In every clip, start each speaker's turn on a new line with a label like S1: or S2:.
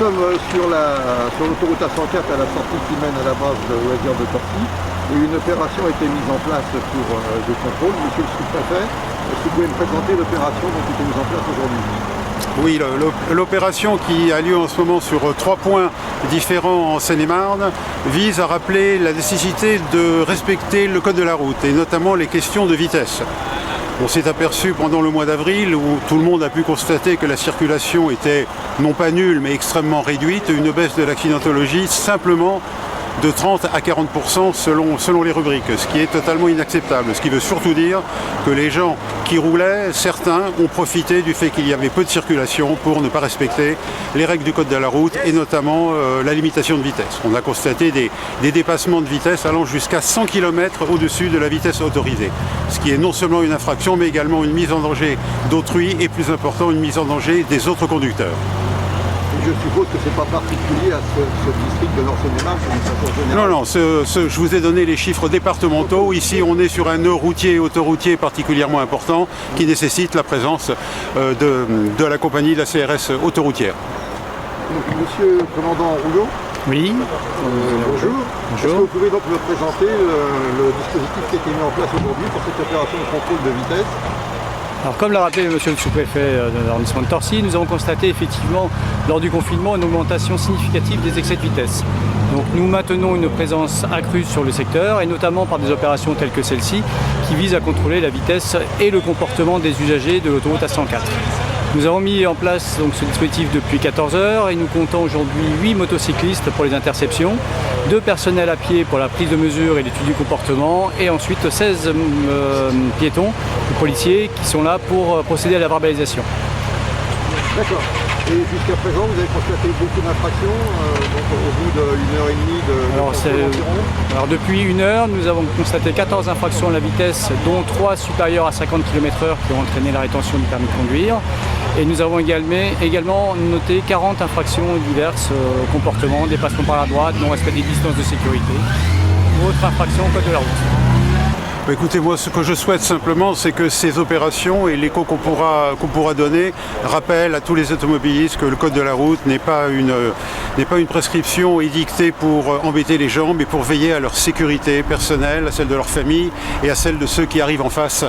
S1: sommes sur l'autoroute A104 à la sortie qui mène à la base de loisirs de Torcy. Et une opération a été mise en place pour des contrôles. Monsieur le sous-préfet, est-ce que vous pouvez me présenter l'opération qui a été mise en place aujourd'hui?
S2: Oui, l'opération qui a lieu en ce moment sur 3 points différents en Seine-et-Marne vise à rappeler la nécessité de respecter le code de la route et notamment les questions de vitesse. On s'est aperçu pendant le mois d'avril où tout le monde a pu constater que la circulation était non pas nulle mais extrêmement réduite, une baisse de l'accidentologie simplement de 30 à 40% selon les rubriques, ce qui est totalement inacceptable. Ce qui veut surtout dire que les gens qui roulaient, certains ont profité du fait qu'il y avait peu de circulation pour ne pas respecter les règles du code de la route et notamment la limitation de vitesse. On a constaté des dépassements de vitesse allant jusqu'à 100 km au-dessus de la vitesse autorisée, ce qui est non seulement une infraction mais également une mise en danger d'autrui et plus important une mise en danger des autres conducteurs.
S1: Je suppose que ce n'est pas particulier à ce district de Nord-Seine-et-Marne,
S2: Non, je vous ai donné les chiffres départementaux. Ici, on est sur un nœud routier et autoroutier particulièrement important qui nécessite la présence de la compagnie de la CRS autoroutière.
S1: Donc, monsieur le commandant Rouleau.
S3: Oui.
S1: Bonjour. Est-ce que vous pouvez donc me présenter le dispositif qui a été mis en place aujourd'hui pour cette opération de contrôle de vitesse?
S3: Alors, comme l'a rappelé monsieur le sous-préfet de l'arrondissement de Torcy, nous avons constaté effectivement lors du confinement une augmentation significative des excès de vitesse. Donc nous maintenons une présence accrue sur le secteur et notamment par des opérations telles que celle-ci qui visent à contrôler la vitesse et le comportement des usagers de l'autoroute A104. Nous avons mis en place donc, ce dispositif depuis 14 heures et nous comptons aujourd'hui 8 motocyclistes pour les interceptions, 2 personnels à pied pour la prise de mesure et l'étude du comportement et ensuite 16 piétons ou policiers qui sont là pour procéder à la verbalisation.
S1: D'accord. Et jusqu'à présent, vous avez constaté beaucoup d'infractions, donc au bout d'une heure et demie de
S3: Alors depuis 1 heure, nous avons constaté 14 infractions à la vitesse, dont 3 supérieures à 50 km/h qui ont entraîné la rétention du permis de conduire. Et nous avons également noté 40 infractions diverses au comportement, dépassement par la droite, non-respect des distances de sécurité ou autres infractions au code de la route.
S2: Écoutez, moi ce que je souhaite simplement c'est que ces opérations et l'écho qu'on pourra donner rappellent à tous les automobilistes que le code de la route n'est pas une prescription édictée pour embêter les gens mais pour veiller à leur sécurité personnelle, à celle de leur famille et à celle de ceux qui arrivent en face,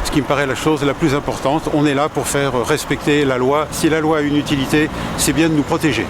S2: ce qui me paraît la chose la plus importante. On est là pour faire respecter la loi. Si la loi a une utilité, c'est bien de nous protéger.